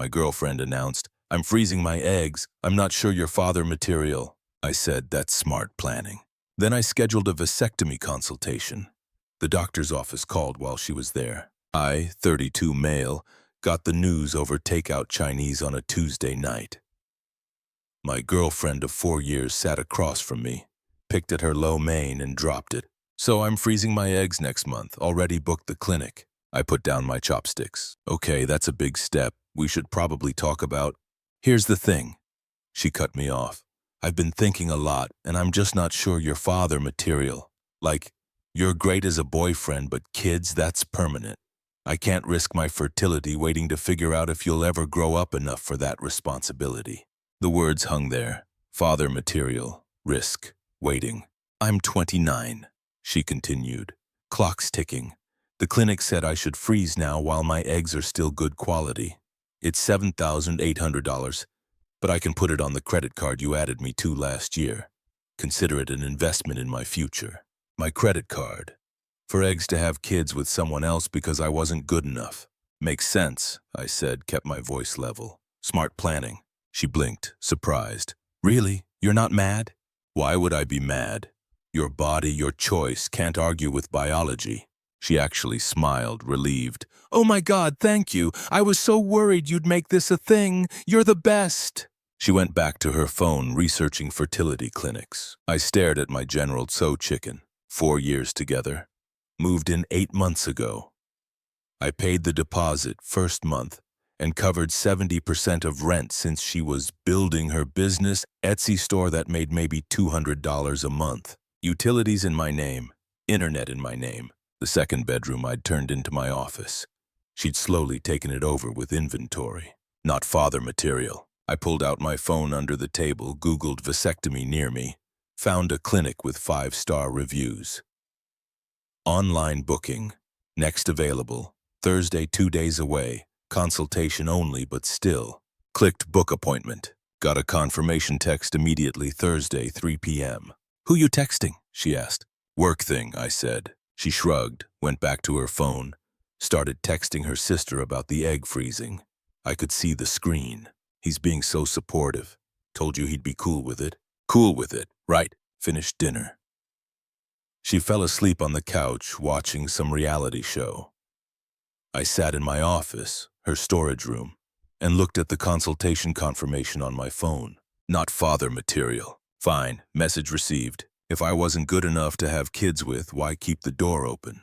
My girlfriend announced, "I'm freezing my eggs. I'm not sure you're father material." I said, "That's smart planning." Then I scheduled a vasectomy consultation. The doctor's office called while she was there. I, 32 male, got the news over takeout Chinese on a Tuesday night. My girlfriend of 4 years sat across from me, picked at her lo mein and dropped it. "So I'm freezing my eggs next month, already booked the clinic." I put down my chopsticks. "Okay, that's a big step. We should probably talk about—" "Here's the thing." She cut me off. "I've been thinking a lot, and I'm just not sure you're father material. Like, you're great as a boyfriend, but kids, that's permanent. I can't risk my fertility waiting to figure out if you'll ever grow up enough for that responsibility." The words hung there. Father material, risk, waiting. "I'm 29, she continued. "Clock's ticking. The clinic said I should freeze now while my eggs are still good quality. It's $7,800, but I can put it on the credit card you added me to last year. Consider it an investment in my future." My credit card. For eggs to have kids with someone else because I wasn't good enough. "Makes sense," I said, kept my voice level. "Smart planning." She blinked, surprised. "Really? You're not mad?" "Why would I be mad? Your body, your choice, can't argue with biology." She actually smiled, relieved. "Oh my God, thank you. I was so worried you'd make this a thing. You're the best." She went back to her phone, researching fertility clinics. I stared at my General Tso chicken. 4 years together. Moved in 8 months ago. I paid the deposit first month and covered 70% of rent since she was building her business Etsy store that made maybe $200 a month. Utilities in my name, internet in my name. The second bedroom I'd turned into my office. She'd slowly taken it over with inventory. Not father material. I pulled out my phone under the table, Googled vasectomy near me, found a clinic with 5-star reviews. Online booking. Next available. Thursday 2 days away. Consultation only, but still. Clicked book appointment. Got a confirmation text immediately Thursday, 3 p.m. "Who you texting?" she asked. "Work thing," I said. She shrugged, went back to her phone, started texting her sister about the egg freezing. I could see the screen. "He's being so supportive. Told you he'd be cool with it." "Cool with it, right. Finished dinner." She fell asleep on the couch watching some reality show. I sat in my office, her storage room, and looked at the consultation confirmation on my phone. Not father material. Fine, message received. If I wasn't good enough to have kids with, why keep the door open?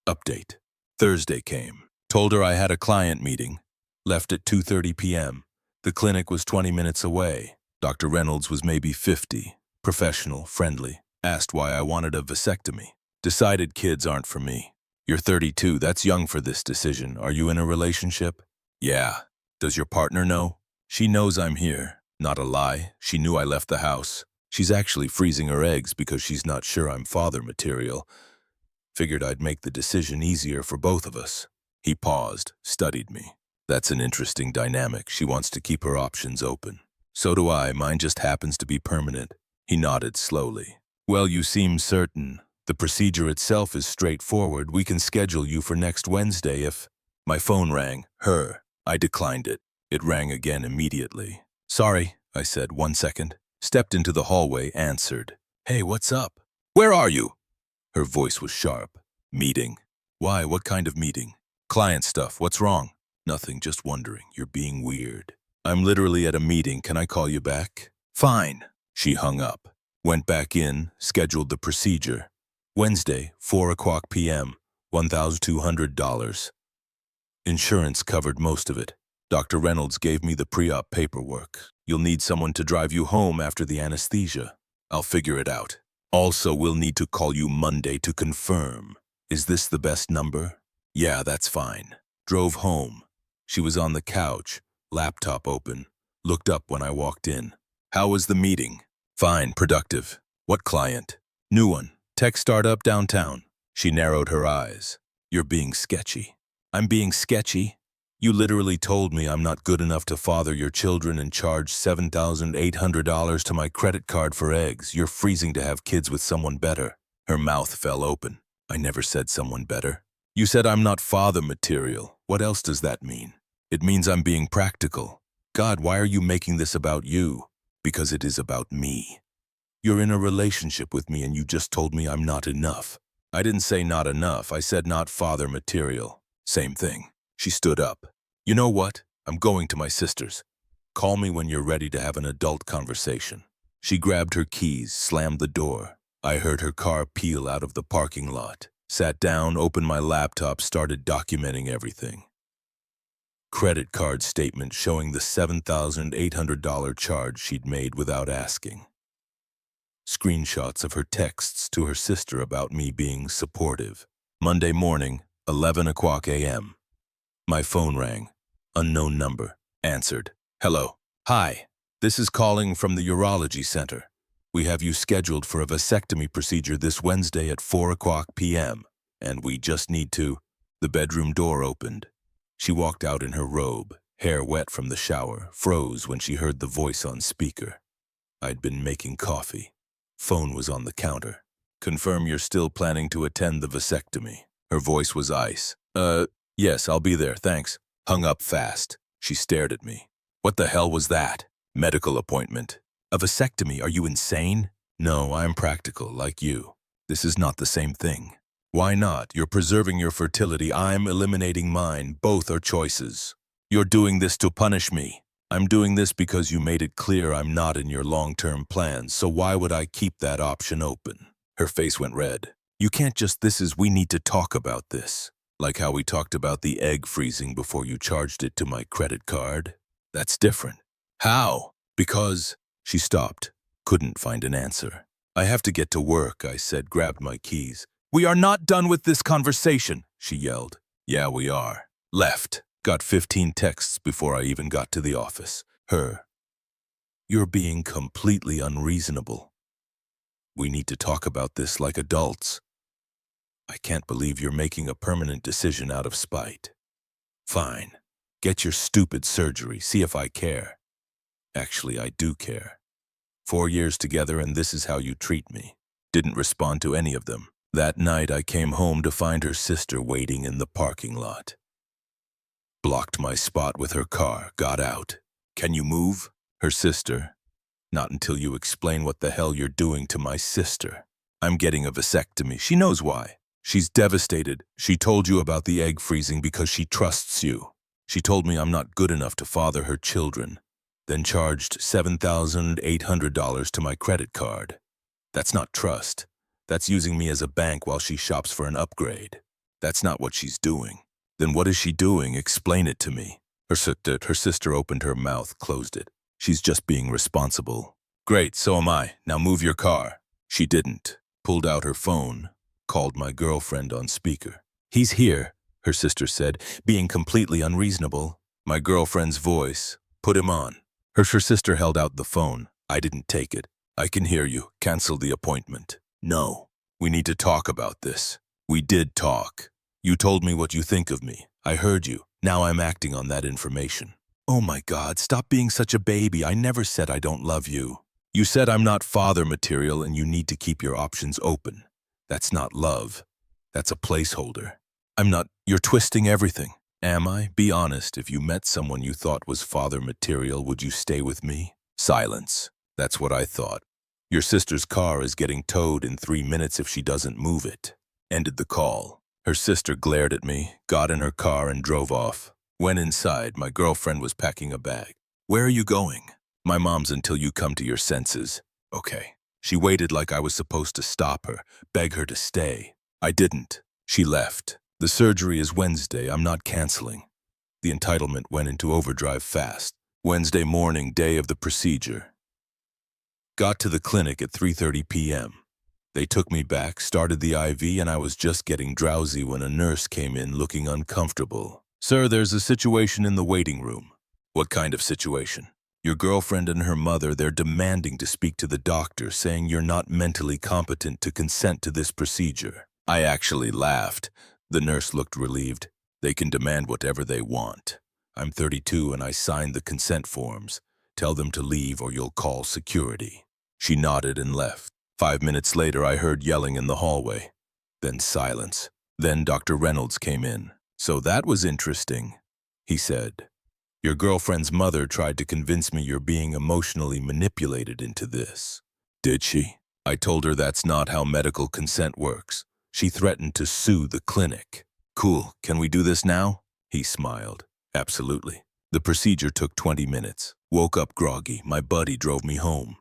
Update. Thursday came. Told her I had a client meeting. Left at 2:30 p.m. The clinic was 20 minutes away. Dr. Reynolds was maybe 50. Professional, friendly. Asked why I wanted a vasectomy. Decided kids aren't for me. "You're 32, that's young for this decision. Are you in a relationship?" "Yeah." "Does your partner know?" "She knows I'm here." Not a lie. She knew I left the house. She's actually freezing her eggs because she's not sure I'm father material. Figured I'd make the decision easier for both of us. He paused, studied me. "That's an interesting dynamic. She wants to keep her options open." "So do I. Mine just happens to be permanent." He nodded slowly. "Well, you seem certain. The procedure itself is straightforward. We can schedule you for next Wednesday if—" My phone rang. Her. I declined it. It rang again immediately. "Sorry," I said. "1 second." Stepped into the hallway, answered. "Hey, what's up?" "Where are you?" Her voice was sharp. "Meeting." "Why? What kind of meeting?" "Client stuff. What's wrong?" "Nothing, just wondering. You're being weird." "I'm literally at a meeting. Can I call you back?" "Fine." She hung up. Went back in, scheduled the procedure. Wednesday, 4:00 p.m., $1,200. Insurance covered most of it. Dr. Reynolds gave me the pre-op paperwork. "You'll need someone to drive you home after the anesthesia." "I'll figure it out. Also, we'll need to call you Monday to confirm." "Is this the best number?" "Yeah, that's fine." Drove home. She was on the couch, laptop open. Looked up when I walked in. "How was the meeting?" "Fine, productive." "What client?" "New one. Tech startup downtown." She narrowed her eyes. "You're being sketchy." "I'm being sketchy?" "You literally told me I'm not good enough to father your children and charged $7,800 to my credit card for eggs. You're freezing to have kids with someone better." Her mouth fell open. "I never said someone better." "You said I'm not father material. What else does that mean?" It means I'm being practical. God, why are you making this about you? Because it is about me. You're in a relationship with me and you just told me I'm not enough. I didn't say not enough, I said not father material. Same thing. She stood up. You know what? I'm going to my sister's. Call me when you're ready to have an adult conversation. She grabbed her keys, slammed the door. I heard her car peel out of the parking lot. Sat down, opened my laptop, started documenting everything. Credit card statement showing the $7,800 charge she'd made without asking. Screenshots of her texts to her sister about me being supportive. Monday morning, 11 o'clock a.m. My phone rang. Unknown number. Answered. Hello. Hi. This is calling from the urology center. We have you scheduled for a vasectomy procedure this Wednesday at 4 o'clock p.m. And we just need to... The bedroom door opened. She walked out in her robe, hair wet from the shower, froze when she heard the voice on speaker. I'd been making coffee. Phone was on the counter. Confirm you're still planning to attend the vasectomy. Her voice was ice. Yes, I'll be there, thanks. Hung up fast. She stared at me. What the hell was that? Medical appointment. A vasectomy, are you insane? No, I'm practical, like you. This is not the same thing. Why not? You're preserving your fertility, I'm eliminating mine. Both are choices. You're doing this to punish me. I'm doing this because you made it clear I'm not in your long-term plans, so why would I keep that option open? Her face went red. You can't just, we need to talk about this. Like how we talked about the egg freezing before you charged it to my credit card. That's different. How? Because... She stopped. Couldn't find an answer. I have to get to work, I said, grabbed my keys. We are not done with this conversation, she yelled. Yeah, we are. Left. Got 15 texts before I even got to the office. Her. You're being completely unreasonable. We need to talk about this like adults. I can't believe you're making a permanent decision out of spite. Fine. Get your stupid surgery, see if I care. Actually, I do care. 4 years together and this is how you treat me. Didn't respond to any of them. That night I came home to find her sister waiting in the parking lot. Blocked my spot with her car, got out. Can you move? Her sister. Not until you explain what the hell you're doing to my sister. I'm getting a vasectomy. She knows why. She's devastated. She told you about the egg freezing because she trusts you. She told me I'm not good enough to father her children. Then charged $7,800 to my credit card. That's not trust. That's using me as a bank while she shops for an upgrade. That's not what she's doing. Then what is she doing? Explain it to me. Her sister opened her mouth, closed it. She's just being responsible. Great, so am I. Now move your car. She didn't. Pulled out her phone. Called my girlfriend on speaker. He's here, her sister said, being completely unreasonable. My girlfriend's voice. Put him on. Her sister held out the phone. I didn't take it. I can hear you. Cancel the appointment. No. We need to talk about this. We did talk. You told me what you think of me. I heard you. Now I'm acting on that information. Oh my God, stop being such a baby. I never said I don't love you. You said I'm not father material and you need to keep your options open. That's not love. That's a placeholder. I'm not. You're twisting everything. Am I? Be honest. If you met someone you thought was father material, would you stay with me? Silence. That's what I thought. Your sister's car is getting towed in 3 minutes if she doesn't move it. Ended the call. Her sister glared at me, got in her car and drove off. Went inside. My girlfriend was packing a bag. Where are you going? My mom's until you come to your senses. Okay. She waited like I was supposed to stop her, beg her to stay. I didn't. She left. The surgery is Wednesday. I'm not canceling. The entitlement went into overdrive fast. Wednesday morning, day of the procedure. Got to the clinic at 3:30 p.m. They took me back, started the IV, and I was just getting drowsy when a nurse came in looking uncomfortable. Sir, there's a situation in the waiting room. What kind of situation? Your girlfriend and her mother, they're demanding to speak to the doctor, saying you're not mentally competent to consent to this procedure. I actually laughed. The nurse looked relieved. They can demand whatever they want. I'm 32 and I signed the consent forms. Tell them to leave or you'll call security. She nodded and left. 5 minutes later, I heard yelling in the hallway. Then silence. Then Dr. Reynolds came in. So that was interesting, he said. Your girlfriend's mother tried to convince me you're being emotionally manipulated into this. Did she? I told her that's not how medical consent works. She threatened to sue the clinic. Cool, can we do this now? He smiled. Absolutely. The procedure took 20 minutes. Woke up groggy. My buddy drove me home.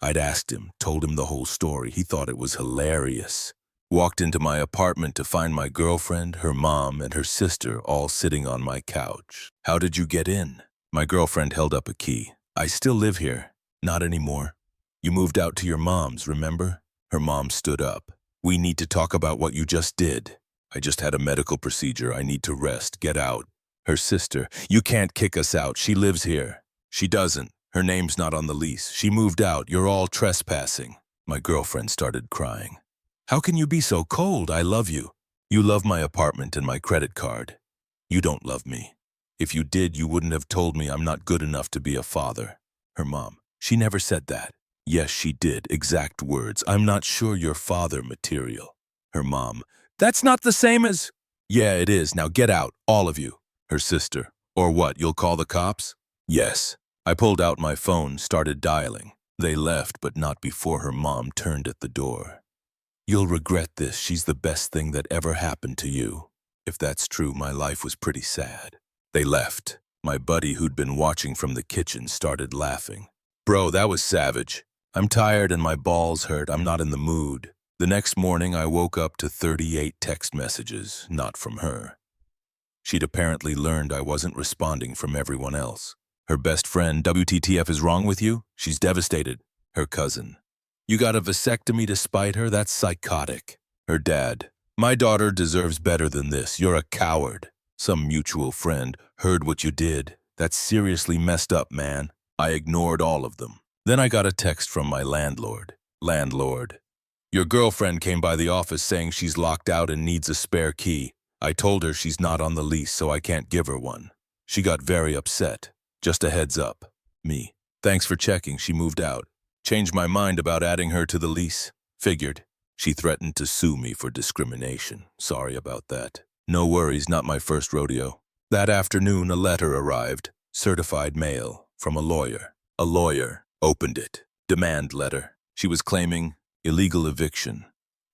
I'd asked him, told him the whole story. He thought it was hilarious. Walked into my apartment to find my girlfriend, her mom, and her sister all sitting on my couch. How did you get in? My girlfriend held up a key. I still live here. Not anymore. You moved out to your mom's, remember? Her mom stood up. We need to talk about what you just did. I just had a medical procedure. I need to rest. Get out. Her sister. You can't kick us out. She lives here. She doesn't. Her name's not on the lease. She moved out. You're all trespassing. My girlfriend started crying. How can you be so cold? I love you. You love my apartment and my credit card. You don't love me. If you did, you wouldn't have told me I'm not good enough to be a father. Her mom. She never said that. Yes, she did. Exact words. I'm not sure you're father material. Her mom. That's not the same as... Yeah, it is. Now get out, all of you. Her sister. Or what, you'll call the cops? Yes. I pulled out my phone, started dialing. They left, but not before her mom turned at the door. You'll regret this. She's the best thing that ever happened to you. If that's true, my life was pretty sad. They left. My buddy, who'd been watching from the kitchen, started laughing. Bro, that was savage. I'm tired and my balls hurt. I'm not in the mood. The next morning, I woke up to 38 text messages, not from her. She'd apparently learned I wasn't responding from everyone else. Her best friend, WTTF is wrong with you? She's devastated. Her cousin. You got a vasectomy to spite her? That's psychotic. Her dad. My daughter deserves better than this. You're a coward. Some mutual friend. Heard what you did. That's seriously messed up, man. I ignored all of them. Then I got a text from my landlord. Landlord. Your girlfriend came by the office saying she's locked out and needs a spare key. I told her she's not on the lease, so I can't give her one. She got very upset. Just a heads up. Me. Thanks for checking. She moved out. Changed my mind about adding her to the lease. Figured. She threatened to sue me for discrimination. Sorry about that. No worries, not my first rodeo. That afternoon, a letter arrived. Certified mail. From a lawyer. A lawyer. Opened it. Demand letter. She was claiming illegal eviction.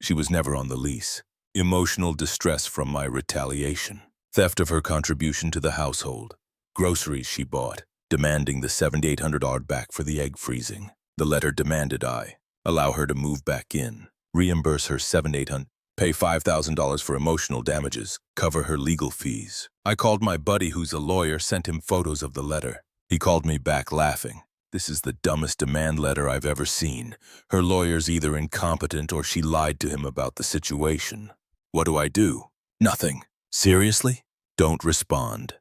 She was never on the lease. Emotional distress from my retaliation. Theft of her contribution to the household. Groceries she bought. Demanding the $7,800 back for the egg freezing. The letter demanded I allow her to move back in. Reimburse her $7,800. Pay $5,000 for emotional damages. Cover her legal fees. I called my buddy who's a lawyer, sent him photos of the letter. He called me back laughing. This is the dumbest demand letter I've ever seen. Her lawyer's either incompetent or she lied to him about the situation. What do I do? Nothing. Seriously? Don't respond.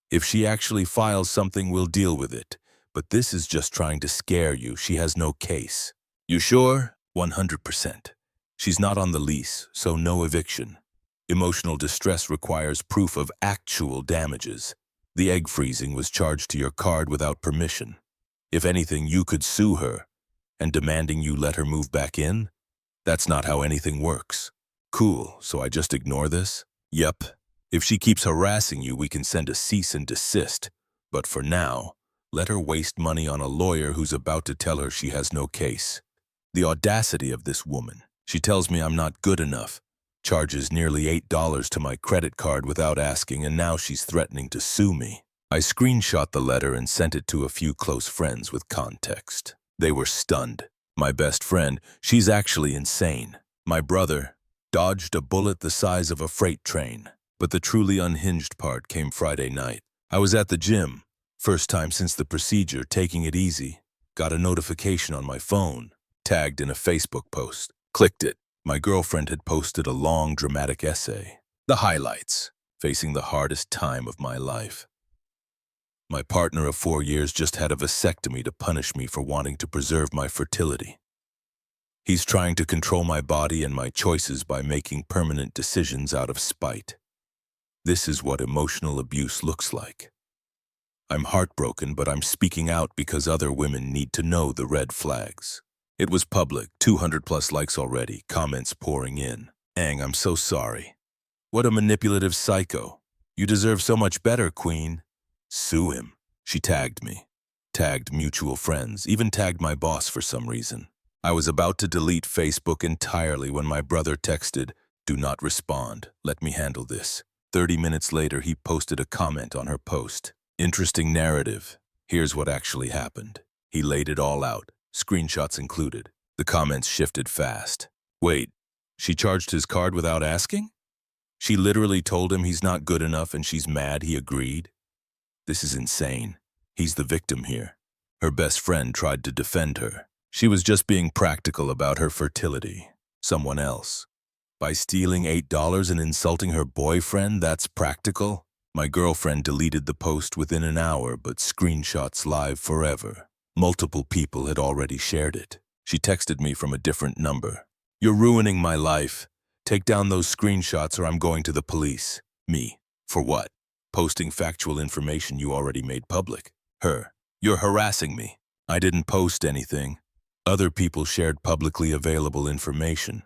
If she actually files something, we'll deal with it. But this is just trying to scare you. She has no case. You sure? 100%. She's not on the lease, so no eviction. Emotional distress requires proof of actual damages. The egg freezing was charged to your card without permission. If anything, you could sue her. And demanding you let her move back in? That's not how anything works. Cool, so I just ignore this? Yep. If she keeps harassing you, we can send a cease and desist. But for now, let her waste money on a lawyer who's about to tell her she has no case. The audacity of this woman. She tells me I'm not good enough, charges nearly $8 to my credit card without asking, and now she's threatening to sue me. I screenshot the letter and sent it to a few close friends with context. They were stunned. My best friend, she's actually insane. My brother, dodged a bullet the size of a freight train. But the truly unhinged part came Friday night. I was at the gym. First time since the procedure, taking it easy. Got a notification on my phone, tagged in a Facebook post. Clicked it. My girlfriend had posted a long, dramatic essay. The highlights. Facing the hardest time of my life. My partner of 4 years just had a vasectomy to punish me for wanting to preserve my fertility. He's trying to control my body and my choices by making permanent decisions out of spite. This is what emotional abuse looks like. I'm heartbroken, but I'm speaking out because other women need to know the red flags. It was public, 200+ likes already, comments pouring in. Ang, I'm so sorry. What a manipulative psycho. You deserve so much better, Queen. Sue him. She tagged me, tagged mutual friends, even tagged my boss for some reason. I was about to delete Facebook entirely when my brother texted, "Do not respond, let me handle this." 30 minutes later, he posted a comment on her post. "Interesting narrative. Here's what actually happened." He laid it all out, screenshots included. The comments shifted fast. Wait, she charged his card without asking? She literally told him he's not good enough and she's mad he agreed? This is insane. He's the victim here. Her best friend tried to defend her. She was just being practical about her fertility. Someone else. By stealing $8 and insulting her boyfriend, that's practical? My girlfriend deleted the post within an hour, but screenshots live forever. Multiple people had already shared it. She texted me from a different number. "You're ruining my life. Take down those screenshots or I'm going to the police." Me. For what? Posting factual information you already made public. Her. "You're harassing me." I didn't post anything. Other people shared publicly available information.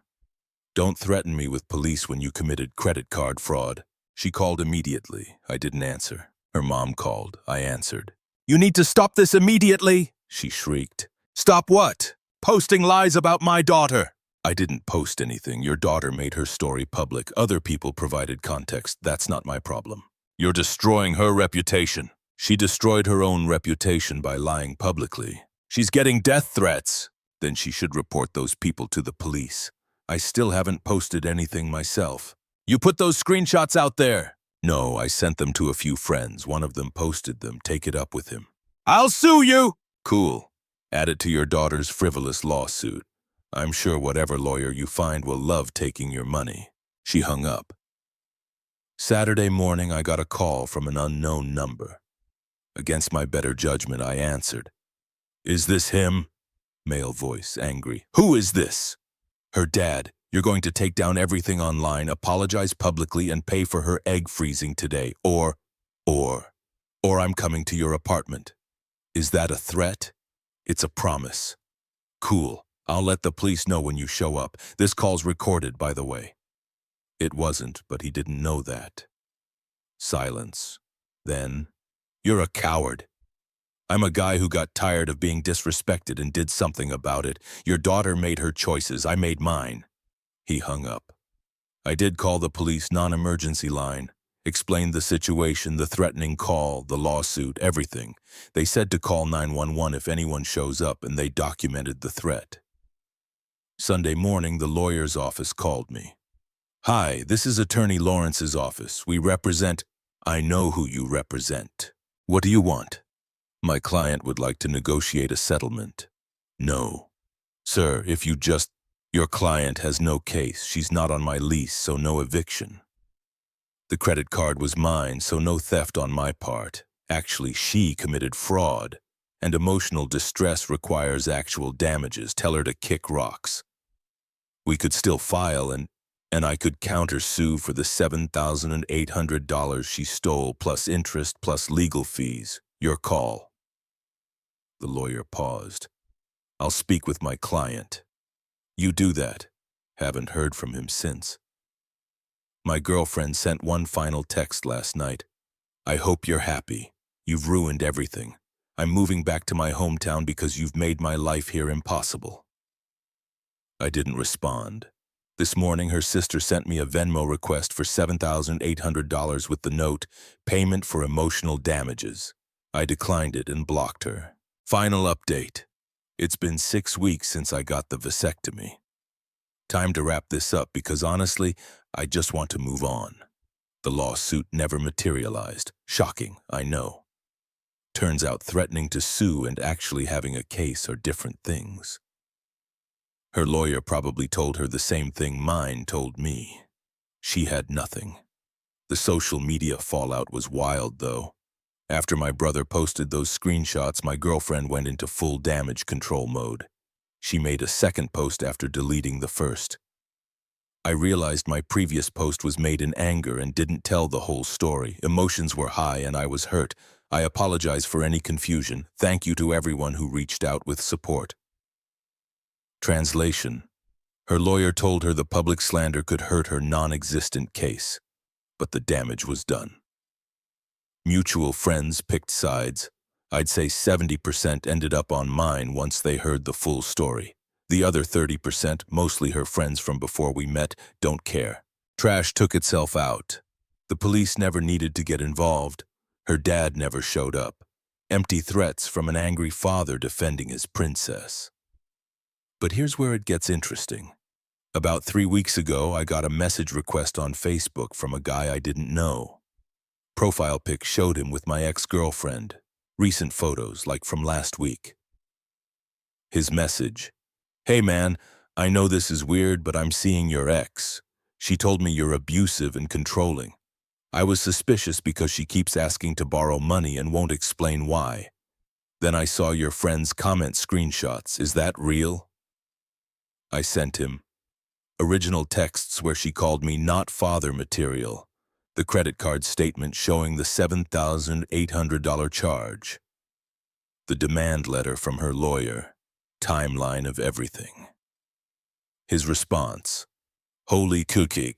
"Don't threaten me with police when you committed credit card fraud." She called immediately. I didn't answer. Her mom called. I answered. "You need to stop this immediately," she shrieked. "Stop what? Posting lies about my daughter." I didn't post anything. Your daughter made her story public. Other people provided context. That's not my problem. You're destroying her reputation. She destroyed her own reputation by lying publicly. She's getting death threats. Then she should report those people to the police. I still haven't posted anything myself. You put those screenshots out there? No, I sent them to a few friends. One of them posted them. Take it up with him. I'll sue you! Cool. Add it to your daughter's frivolous lawsuit. I'm sure whatever lawyer you find will love taking your money. She hung up. Saturday morning, I got a call from an unknown number. Against my better judgment, I answered. "Is this him?" Male voice, angry. "Who is this?" "Her dad. You're going to take down everything online, apologize publicly, and pay for her egg freezing today. Or I'm coming to your apartment." Is that a threat? It's a promise. Cool. I'll let the police know when you show up. This call's recorded, by the way. It wasn't, but he didn't know that. Silence. Then, "You're a coward. I'm a guy who got tired of being disrespected and did something about it. Your daughter made her choices. I made mine." He hung up. I did call the police non-emergency line, explained the situation, the threatening call, the lawsuit, everything. They said to call 911 if anyone shows up, and they documented the threat. Sunday morning, the lawyer's office called me. "Hi, this is Attorney Lawrence's office. We represent—" "I know who you represent. What do you want?" "My client would like to negotiate a settlement." "No. Sir, if you just— Your client has no case. She's not on my lease, so no eviction. The credit card was mine, so no theft on my part. Actually, she committed fraud, and emotional distress requires actual damages. Tell her to kick rocks. We could still file, and I could counter-sue for the $7,800 she stole, plus interest, plus legal fees. Your call." The lawyer paused. "I'll speak with my client." "You do that." Haven't heard from him since. My girlfriend sent one final text last night. "I hope you're happy. You've ruined everything. I'm moving back to my hometown because you've made my life here impossible." I didn't respond. This morning, her sister sent me a Venmo request for $7,800 with the note, "Payment for emotional damages." I declined it and blocked her. Final update. It's been 6 weeks since I got the vasectomy. Time to wrap this up because honestly, I just want to move on. The lawsuit never materialized. Shocking, I know. Turns out threatening to sue and actually having a case are different things. Her lawyer probably told her the same thing mine told me. She had nothing. The social media fallout was wild, though. After my brother posted those screenshots, my girlfriend went into full damage control mode. She made a second post after deleting the first. I realized my previous post was made in anger and didn't tell the whole story. Emotions were high and I was hurt. I apologize for any confusion. Thank you to everyone who reached out with support. Translation. Her lawyer told her the public slander could hurt her non-existent case, but the damage was done. Mutual friends picked sides. I'd say 70% ended up on mine once they heard the full story. The other 30%, mostly her friends from before we met, don't care. Trash took itself out. The police never needed to get involved. Her dad never showed up. Empty threats from an angry father defending his princess. But here's where it gets interesting. About 3 weeks ago, I got a message request on Facebook from a guy I didn't know. Profile pic showed him with my ex-girlfriend. Recent photos, like from last week. His message: "Hey man, I know this is weird, but I'm seeing your ex. She told me you're abusive and controlling. I was suspicious because she keeps asking to borrow money and won't explain why. Then I saw your friend's comment screenshots. Is that real?" I sent him original texts where she called me not father material, the credit card statement showing the $7,800 charge, the demand letter from her lawyer, timeline of everything. His response: "Holy cookie.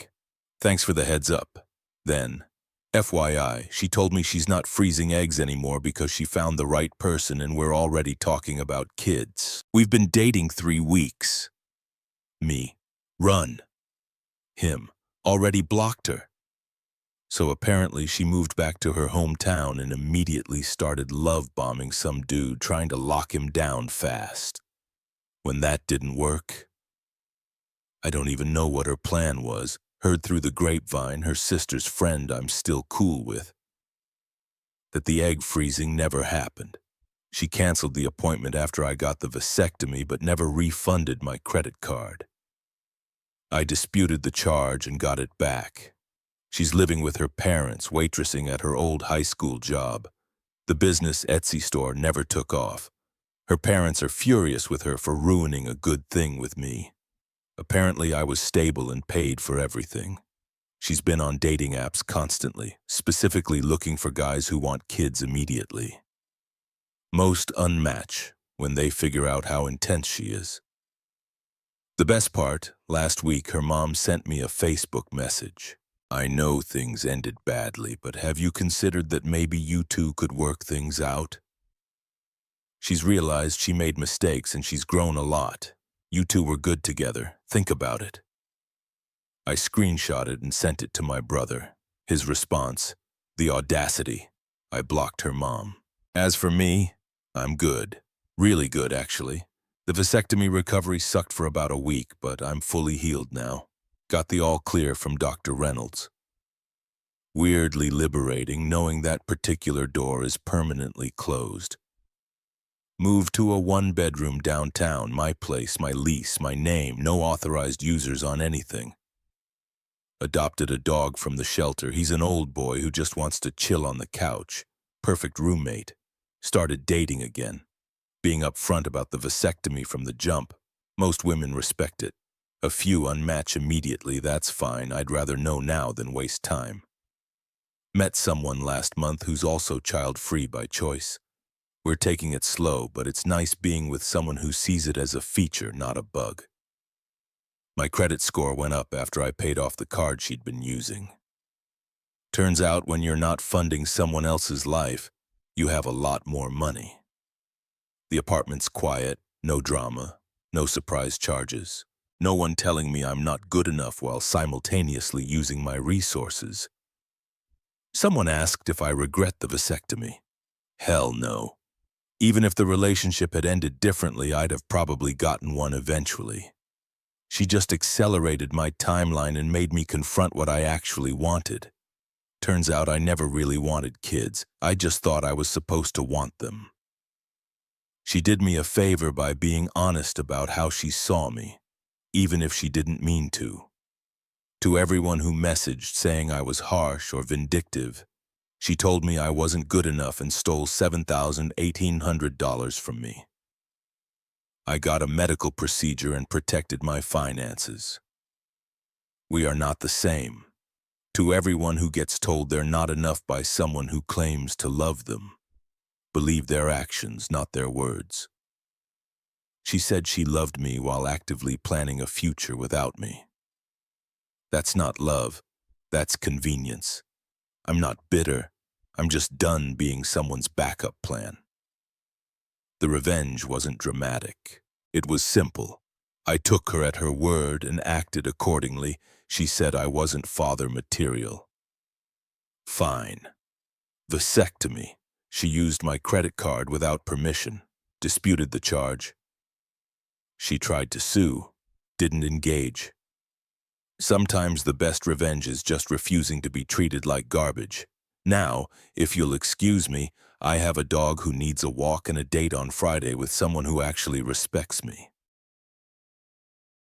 Thanks for the heads up." Then, "FYI, she told me she's not freezing eggs anymore because she found the right person and we're already talking about kids. We've been dating 3 weeks. Me: "Run." Him: "Already blocked her." So apparently she moved back to her hometown and immediately started love-bombing some dude, trying to lock him down fast. When that didn't work, I don't even know what her plan was. Heard through the grapevine, her sister's friend I'm still cool with, that the egg freezing never happened. She canceled the appointment after I got the vasectomy but never refunded my credit card. I disputed the charge and got it back. She's living with her parents, waitressing at her old high school job. The business Etsy store never took off. Her parents are furious with her for ruining a good thing with me. Apparently I was stable and paid for everything. She's been on dating apps constantly, specifically looking for guys who want kids immediately. Most unmatch when they figure out how intense she is. The best part, last week her mom sent me a Facebook message. "I know things ended badly, but have you considered that maybe you two could work things out? She's realized she made mistakes and she's grown a lot. You two were good together. Think about it." I screenshotted and sent it to my brother. His response: "The audacity." I blocked her mom. As for me, I'm good. Really good, actually. The vasectomy recovery sucked for about a week, but I'm fully healed now. Got the all clear from Dr. Reynolds. Weirdly liberating knowing that particular door is permanently closed. Moved to a 1-bedroom downtown, my place, my lease, my name, no authorized users on anything. Adopted a dog from the shelter. He's an old boy who just wants to chill on the couch. Perfect roommate. Started dating again. Being upfront about the vasectomy from the jump. Most women respect it. A few unmatch immediately, that's fine. I'd rather know now than waste time. Met someone last month who's also child-free by choice. We're taking it slow, but it's nice being with someone who sees it as a feature, not a bug. My credit score went up after I paid off the card she'd been using. Turns out when you're not funding someone else's life, you have a lot more money. The apartment's quiet, no drama, no surprise charges. No one telling me I'm not good enough while simultaneously using my resources. Someone asked if I regret the vasectomy. Hell no. Even if the relationship had ended differently, I'd have probably gotten one eventually. She just accelerated my timeline and made me confront what I actually wanted. Turns out I never really wanted kids. I just thought I was supposed to want them. She did me a favor by being honest about how she saw me, even if she didn't mean to. To everyone who messaged saying I was harsh or vindictive, she told me I wasn't good enough and stole $7,800 from me. I got a medical procedure and protected my finances. We are not the same. To everyone who gets told they're not enough by someone who claims to love them, believe their actions, not their words. She said she loved me while actively planning a future without me. That's not love, that's convenience. I'm not bitter, I'm just done being someone's backup plan. The revenge wasn't dramatic. It was simple. I took her at her word and acted accordingly. She said I wasn't father material. Fine. Vasectomy. She used my credit card without permission, disputed the charge. She tried to sue, didn't engage. Sometimes the best revenge is just refusing to be treated like garbage. Now, if you'll excuse me, I have a dog who needs a walk and a date on Friday with someone who actually respects me.